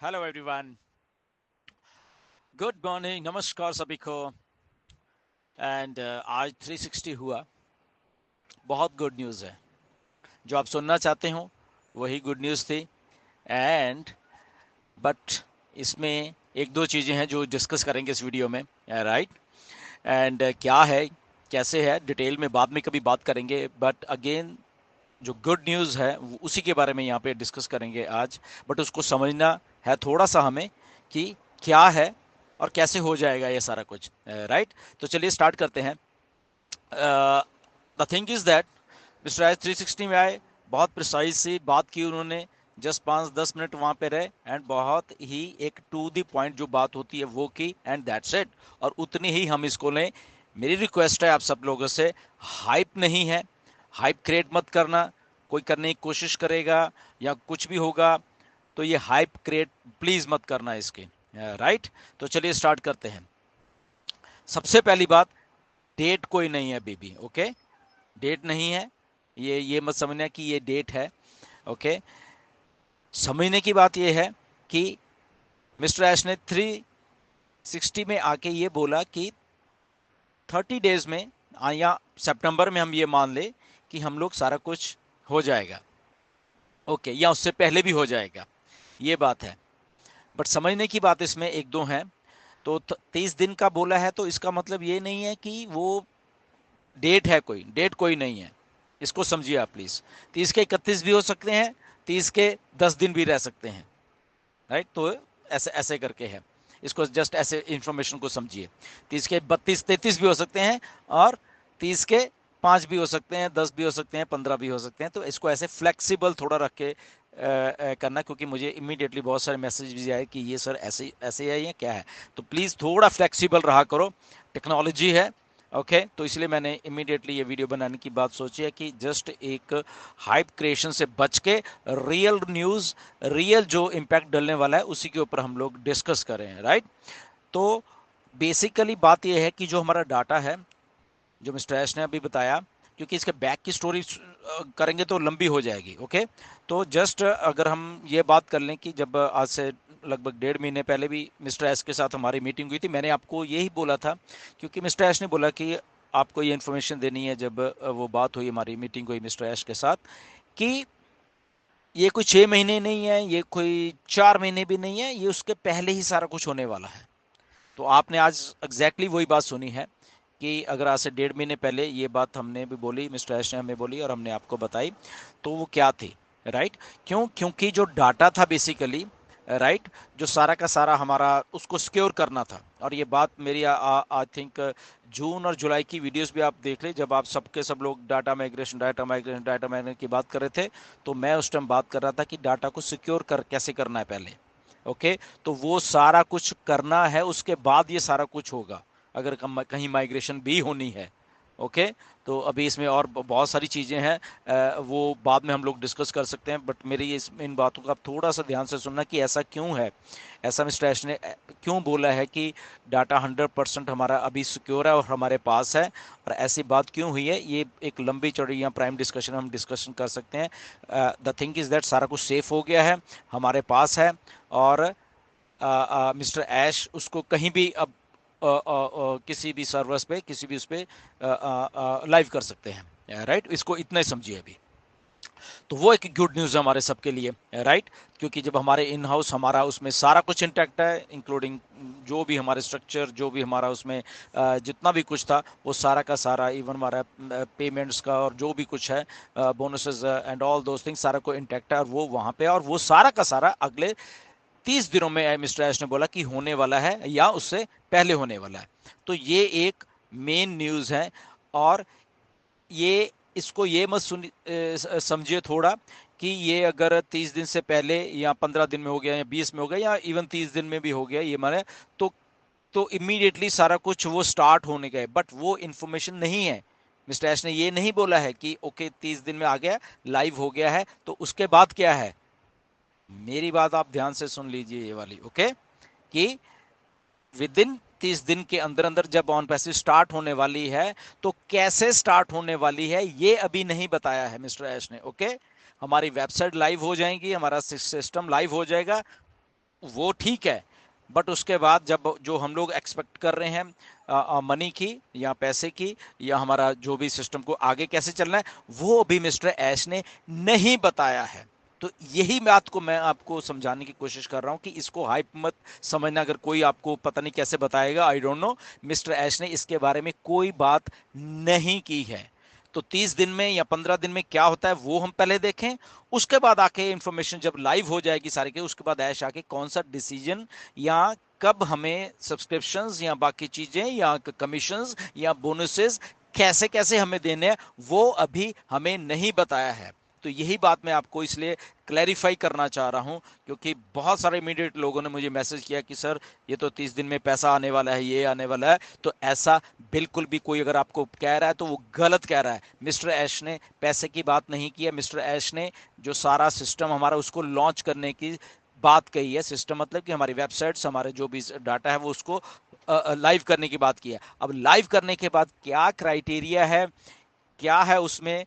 Hello everyone, good morning, नमस्कार सभी को। एंड आज 360 हुआ। बहुत गुड न्यूज़ है। जो आप सुनना चाहते हो वही गुड न्यूज़ थी। एंड बट इसमें एक दो चीज़ें हैं जो डिस्कस करेंगे इस वीडियो में, राइट। एंड क्या है, कैसे है, डिटेल में बाद में कभी बात करेंगे। बट अगेन जो गुड न्यूज़ है उसी के बारे में यहाँ पे डिस्कस करेंगे आज। बट उसको समझना है थोड़ा सा हमें कि क्या है और कैसे हो जाएगा ये सारा कुछ, राइट। तो चलिए स्टार्ट करते हैं। The thing is that mister H 360 में आए, बहुत प्रिसाइज सी बात की उन्होंने। जस्ट 5-10 मिनट वहां पे रहे एंड बहुत ही एक टू द पॉइंट जो बात होती है वो की, एंड दैट्स इट। और उतनी ही हम इसको लें। मेरी रिक्वेस्ट है आप सब लोगों से, हाइप नहीं है, हाइप क्रिएट मत करना। कोई करने की कोशिश करेगा या कुछ भी होगा तो ये हाइप क्रिएट प्लीज मत करना इसके, राइट। तो चलिए स्टार्ट करते हैं। सबसे पहली बात, डेट कोई नहीं है बेबी, ओके। डेट नहीं है, ये मत समझना कि ये डेट है, ओके। समझने की बात ये है कि मिस्टर ऐश ने 360 में आके ये बोला कि 30 डेज में या सितंबर में हम ये मान ले कि हम लोग सारा कुछ हो जाएगा, ओके, या उससे पहले भी हो जाएगा, ये बात है। बट समझने की बात इसमें एक दो हैं। तो 30 दिन का बोला है तो इसका मतलब ये नहीं है कि वो डेट है, कोई डेट कोई नहीं है। इसको समझिए आप प्लीज। 30 के 31 भी हो सकते हैं, 30 के 10 दिन भी रह सकते हैं, राइट। तो ऐसे ऐसे करके है, इसको जस्ट ऐसे इंफॉर्मेशन को समझिए। 30 के 32-33 भी हो सकते हैं, और 30 के 5 भी हो सकते हैं, 10 भी हो सकते हैं, 15 भी हो सकते हैं। तो इसको ऐसे फ्लेक्सिबल थोड़ा रख के करना, क्योंकि मुझे इमीडिएटली बहुत सारे मैसेज भी आए कि ये सर ऐसे ऐसे है या क्या है। तो प्लीज़ थोड़ा फ्लेक्सिबल रहा करो, टेक्नोलॉजी है, ओके। तो इसलिए मैंने इमीडिएटली ये वीडियो बनाने की बात सोची है कि जस्ट एक हाइप क्रिएशन से बच के रियल न्यूज़, रियल जो इम्पैक्ट डलने वाला है उसी के ऊपर हम लोग डिस्कस करें, राइट। तो बेसिकली बात यह है कि जो हमारा डाटा है, जो मिस्टर एश ने अभी बताया, क्योंकि इसके बैक की स्टोरी करेंगे तो लंबी हो जाएगी, ओके। तो जस्ट अगर हम ये बात कर लें कि जब आज से लगभग 1.5 महीने पहले भी मिस्टर एश के साथ हमारी मीटिंग हुई थी, मैंने आपको यही बोला था, क्योंकि मिस्टर एश ने बोला कि आपको ये इन्फॉर्मेशन देनी है। जब वो बात हुई, हमारी मीटिंग हुई मिस्टर एश के साथ, कि ये कोई 6 महीने नहीं है, ये कोई 4 महीने भी नहीं है, ये उसके पहले ही सारा कुछ होने वाला है। तो आपने आज एग्जैक्टली वही बात सुनी है कि अगर आज से 1.5 महीने पहले ये बात हमने भी बोली, मिस्टर एश ने हमें बोली और हमने आपको बताई, तो वो क्या थी, राइट। क्यों? क्योंकि जो डाटा था बेसिकली, राइट, जो सारा का सारा हमारा उसको सिक्योर करना था। और ये बात मेरी आई थिंक जून और जुलाई की वीडियोस भी आप देख ले, जब आप सबके सब लोग data migration data migration data migration की बात कर रहे थे, तो मैं उस टाइम बात कर रहा था कि डाटा को सिक्योर कर कैसे करना है पहले, ओके। तो वो सारा कुछ करना है, उसके बाद ये सारा कुछ होगा, अगर कहीं माइग्रेशन भी होनी है, ओके। तो अभी इसमें और बहुत सारी चीज़ें हैं, वो बाद में हम लोग डिस्कस कर सकते हैं। बट मेरी इन बातों का आप थोड़ा सा ध्यान से सुनना कि ऐसा क्यों है, ऐसा मिस्टर ऐश ने क्यों बोला है कि डाटा 100% हमारा अभी सिक्योर है और हमारे पास है, और ऐसी बात क्यों हुई है, ये एक लंबी चौड़ी या प्राइम डिस्कशन हम डिस्कशन कर सकते हैं। द थिंग इज़ दैट सारा कुछ सेफ हो गया है, हमारे पास है। और मिस्टर ऐश उसको कहीं भी अब किसी भी सर्वर्स पे, किसी भी उस पे लाइव कर सकते हैं, राइट। इसको इतना ही समझिए अभी। तो वो एक गुड न्यूज़ है हमारे सबके लिए, राइट। क्योंकि जब हमारे इन हाउस हमारा उसमें सारा कुछ इंटैक्ट है, इंक्लूडिंग जो भी हमारे स्ट्रक्चर, जो भी हमारा उसमें जितना भी कुछ था, वो सारा का सारा, इवन हमारा पेमेंट्स का और जो भी कुछ है, bonuses and all those things, सारा को इंटैक्ट है। और वो वहाँ पे, और वो सारा का सारा अगले 30 दिनों में मिस्टर ऐश ने बोला कि होने वाला है या उससे पहले होने वाला है। तो ये एक मेन न्यूज़ है। और ये इसको ये मत समझिए थोड़ा कि ये अगर 30 दिन से पहले या 15 दिन में हो गया या 20 में हो गया या इवन 30 दिन में भी हो गया, ये माने तो इमीडिएटली सारा कुछ वो स्टार्ट होने गए। बट वो इंफॉर्मेशन नहीं है। मिस्टर ऐश ने ये नहीं बोला है कि ओके 30 दिन में आ गया, लाइव हो गया है, तो उसके बाद क्या है। मेरी बात आप ध्यान से सुन लीजिए ये वाली, ओके। कि विद इन 30 दिन के अंदर अंदर जब ऑन पैसिव स्टार्ट होने वाली है, तो कैसे स्टार्ट होने वाली है ये अभी नहीं बताया है मिस्टर ऐश ने, ओके। हमारी वेबसाइट लाइव हो जाएगी, हमारा सिस्टम लाइव हो जाएगा, वो ठीक है, बट उसके बाद जब जो हम लोग एक्सपेक्ट कर रहे हैं मनी की या पैसे की या हमारा जो भी सिस्टम को आगे कैसे चलना है, वो अभी मिस्टर ऐश ने नहीं बताया है। तो यही बात को मैं आपको समझाने की कोशिश कर रहा हूं कि इसको हाइप मत समझना। अगर कोई आपको पता नहीं कैसे बताएगा, आई डोंट नो, मिस्टर ऐश ने इसके बारे में कोई बात नहीं की है। तो 30 दिन में या 15 दिन में क्या होता है वो हम पहले देखें, उसके बाद आके इंफॉर्मेशन जब लाइव हो जाएगी सारी के, उसके बाद ऐश आके कौन सा डिसीजन या कब हमें सब्सक्रिप्शंस या बाकी चीजें या कमीशंस या बोनसेस कैसे कैसे हमें देने हैं, वो अभी हमें नहीं बताया है। तो यही बात मैं आपको इसलिए क्लैरिफाई करना चाह रहा हूं, क्योंकि बहुत सारे इमीडिएट लोगों ने मुझे मैसेज किया कि सर ये तो 30 दिन में पैसा आने वाला है, ये आने वाला है। तो ऐसा बिल्कुल भी कोई अगर आपको कह रहा है तो वो गलत कह रहा है। मिस्टर ऐश ने पैसे की बात नहीं की है। मिस्टर ऐश ने जो सारा सिस्टम हमारा उसको लॉन्च करने की बात कही है। सिस्टम मतलब कि हमारी वेबसाइट्स, हमारे जो भी डाटा है वो उसको लाइव करने की बात की है। अब लाइव करने के बाद क्या क्राइटेरिया है, क्या है उसमें,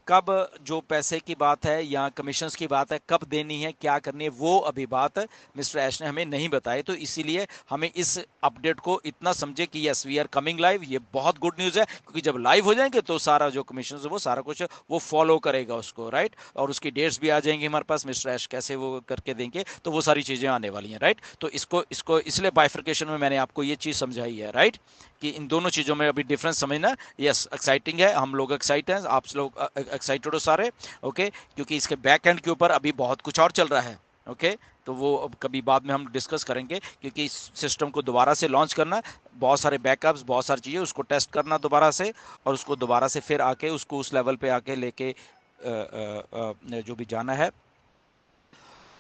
कब जो पैसे की बात है या कमीशंस की बात है कब देनी है, क्या करनी है, वो अभी बात मिस्टर ऐश ने हमें नहीं बताई। तो इसीलिए हमें इस अपडेट को इतना समझे कि yes we are coming live, ये बहुत गुड न्यूज़ है, क्योंकि जब लाइव हो जाएंगे तो सारा जो कमीशन है वो सारा कुछ वो फॉलो करेगा उसको, राइट। और उसकी डेट्स भी आ जाएंगी हमारे पास, मिस्टर ऐश कैसे वो करके देंगे, तो वो सारी चीज़ें आने वाली हैं, राइट। तो इसको इसको इसलिए बाइफर्केशन में मैंने आपको ये चीज़ समझाई है, राइट, कि इन दोनों चीज़ों में अभी डिफरेंस समझना। यस एक्साइटिंग है, हम लोग एक्साइटेड हैं, आप लोग एक्साइटेड हो सारे, ओके, क्योंकि इसके बैक एंड के ऊपर अभी बहुत कुछ और चल रहा है, ओके। तो वो अब कभी बाद में हम डिस्कस करेंगे, क्योंकि इस सिस्टम को दोबारा से लॉन्च करना, बहुत सारे बैकअप्स, बहुत सारी चीज़ें, उसको टेस्ट करना दोबारा से, और उसको दोबारा से फिर आके उसको उस लेवल पे आके लेके जो भी जाना है,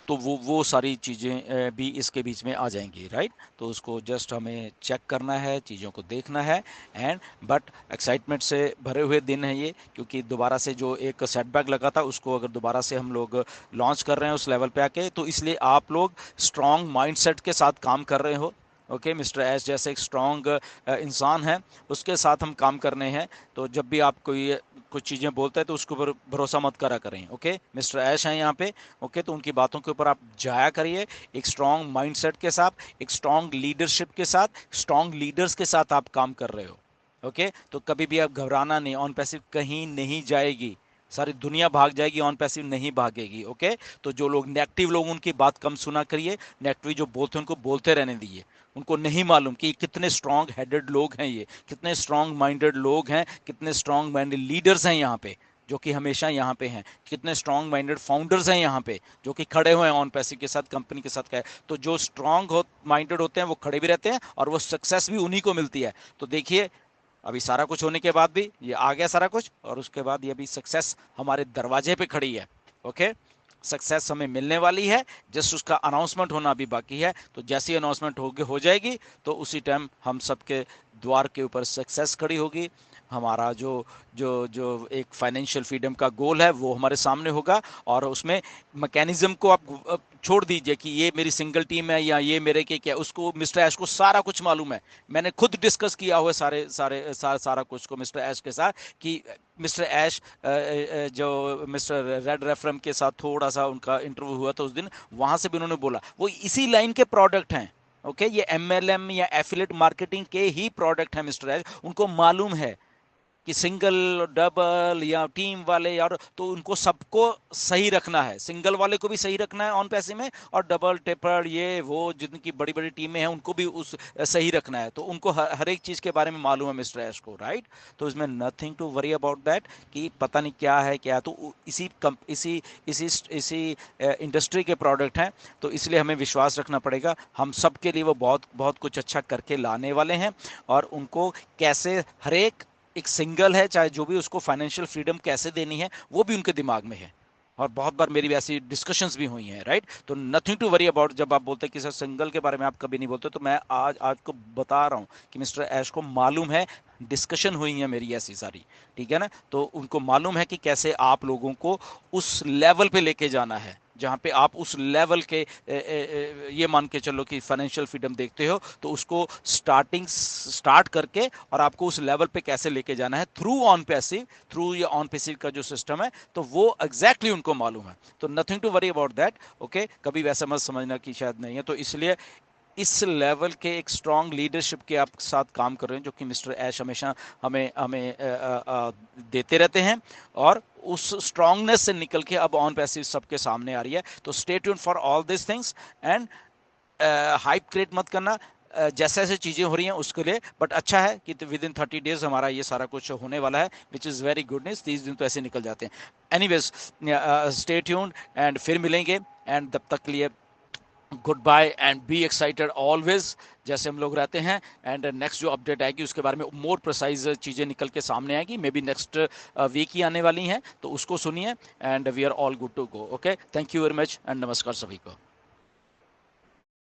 तो वो सारी चीज़ें भी इसके बीच में आ जाएंगी, राइट। तो उसको जस्ट हमें चेक करना है, चीज़ों को देखना है। एंड बट एक्साइटमेंट से भरे हुए दिन है ये, क्योंकि दोबारा से जो एक सेटबैक लगा था उसको अगर दोबारा से हम लोग लॉन्च कर रहे हैं उस लेवल पे आके, तो इसलिए आप लोग स्ट्रॉन्ग माइंडसेट के साथ काम कर रहे हो, ओके। मिस्टर एस जैसे एक स्ट्रॉन्ग इंसान है, उसके साथ हम काम करने हैं। तो जब भी आप कोई कुछ चीज़ें बोलते हैं तो उसके ऊपर भरोसा मत करा करें, ओके। मिस्टर ऐश हैं यहाँ पे, ओके। तो उनकी बातों के ऊपर आप जाया करिए एक स्ट्रॉन्ग माइंडसेट के साथ, एक स्ट्रॉन्ग लीडरशिप के साथ, स्ट्रॉन्ग लीडर्स के साथ आप काम कर रहे हो, ओके। तो कभी भी आप घबराना नहीं, ऑन पैसिव कहीं नहीं जाएगी, सारी दुनिया भाग जाएगी, ऑन पैसिव नहीं भागेगी, ओके। तो जो लोग नेगेटिव लोग, उनकी बात कम सुना करिए, नेगेटिव जो बोलते हैं उनको बोलते रहने दीजिए। उनको नहीं मालूम कि कितने स्ट्रांग हेडेड लोग हैं, ये कितने स्ट्रांग माइंडेड लोग हैं, कितने स्ट्रांग माइंडेड लीडर्स हैं यहाँ पे जो कि हमेशा यहाँ पे हैं, कितने स्ट्रांग माइंडेड फाउंडर्स हैं यहाँ पे जो कि खड़े हुए हैं ऑन पैसिव के साथ, कंपनी के साथ। है तो जो स्ट्रांग माइंडेड होते हैं वो खड़े भी रहते हैं और वो सक्सेस भी उन्हीं को मिलती है। तो देखिए अभी सारा कुछ होने के बाद भी ये आ गया सारा कुछ, और उसके बाद ये भी सक्सेस हमारे दरवाजे पे खड़ी है, ओके। सक्सेस हमें मिलने वाली है, जस्ट उसका अनाउंसमेंट होना अभी बाकी है। तो जैसी अनाउंसमेंट हो जाएगी तो उसी टाइम हम सबके द्वार के ऊपर सक्सेस खड़ी होगी। हमारा जो जो जो एक फाइनेंशियल फ्रीडम का गोल है वो हमारे सामने होगा, और उसमें मैकेनिज्म को आप छोड़ दीजिए कि ये मेरी सिंगल टीम है या ये मेरे के क्या, उसको मिस्टर ऐश को सारा कुछ मालूम है। मैंने खुद डिस्कस किया हुआ सारा कुछ को मिस्टर ऐश के साथ, कि मिस्टर ऐश जो मिस्टर रेड रेफरम के साथ थोड़ा सा उनका इंटरव्यू हुआ था उस दिन, वहां से भी उन्होंने बोला वो इसी लाइन के प्रोडक्ट हैं, ओके। ये एमएलएम या एफिलिएट मार्केटिंग के ही प्रोडक्ट हैं मिस्टर ऐश, उनको मालूम है कि सिंगल डबल या टीम वाले, और तो उनको सबको सही रखना है, सिंगल वाले को भी सही रखना है ऑन पैसे में, और डबल ट्रिपल ये वो जिनकी बड़ी बड़ी टीमें हैं उनको भी उस सही रखना है। तो उनको हर एक चीज़ के बारे में मालूम है मिस्टर ऐश को, राइट। तो इसमें nothing to worry about that कि पता नहीं क्या है क्या, तो इसी इंडस्ट्री के प्रोडक्ट हैं। तो इसलिए हमें विश्वास रखना पड़ेगा, हम सब के लिए वो बहुत बहुत कुछ अच्छा करके लाने वाले हैं। और उनको कैसे हर एक सिंगल है चाहे जो भी, उसको फाइनेंशियल फ्रीडम कैसे देनी है वो भी उनके दिमाग में है, और बहुत बार मेरी वैसी डिस्कशंस भी हुई हैं, राइट। तो नथिंग टू वरी अबाउट, जब आप बोलते हैं कि सर सिंगल के बारे में आप कभी नहीं बोलते, तो मैं आज को बता रहा हूं कि मिस्टर ऐश को मालूम है, डिस्कशन हुई है मेरी ऐसी सारी, ठीक है ना। तो उनको मालूम है कि कैसे आप लोगों को उस लेवल पे लेके जाना है, जहाँ पे आप उस लेवल के ये मान के चलो कि फाइनेंशियल फ्रीडम देखते हो, तो उसको स्टार्ट करके और आपको उस लेवल पे कैसे लेके जाना है थ्रू ऑन पैसिव, थ्रू ये ऑन पैसिव का जो सिस्टम है, तो वो एग्जैक्टली उनको मालूम है। तो nothing to worry about that. Okay, कभी वैसा मत समझना कि शायद नहीं है। तो इसलिए इस लेवल के एक स्ट्रांग लीडरशिप के आप साथ काम कर रहे हैं, जो कि मिस्टर ऐश हमेशा हमें हमें देते रहते हैं, और उस स्ट्रांगनेस से निकल के अब ऑन पैसिव सबके सामने आ रही है। तो stay tune for all this things, and hype create मत करना जैसे जैसे चीज़ें हो रही हैं उसके लिए। बट अच्छा है कि विद इन 30 डेज हमारा ये सारा कुछ होने वाला है, which is very good news. 30 दिन तो ऐसे निकल जाते हैं। एनीवेज, स्टे ट्यून्ड, एंड फिर मिलेंगे, एंड तब तक के लिए good bye and be excited always, जैसे हम लोग रहते हैं। एंड नेक्स्ट जो अपडेट आएगी उसके बारे में मोर प्रिसाइज चीज़ें निकल के सामने आएगी, मे बी नेक्स्ट वीक ही आने वाली हैं, तो उसको सुनिए, and we are all good to go. Okay, thank you very much, and नमस्कार सभी को।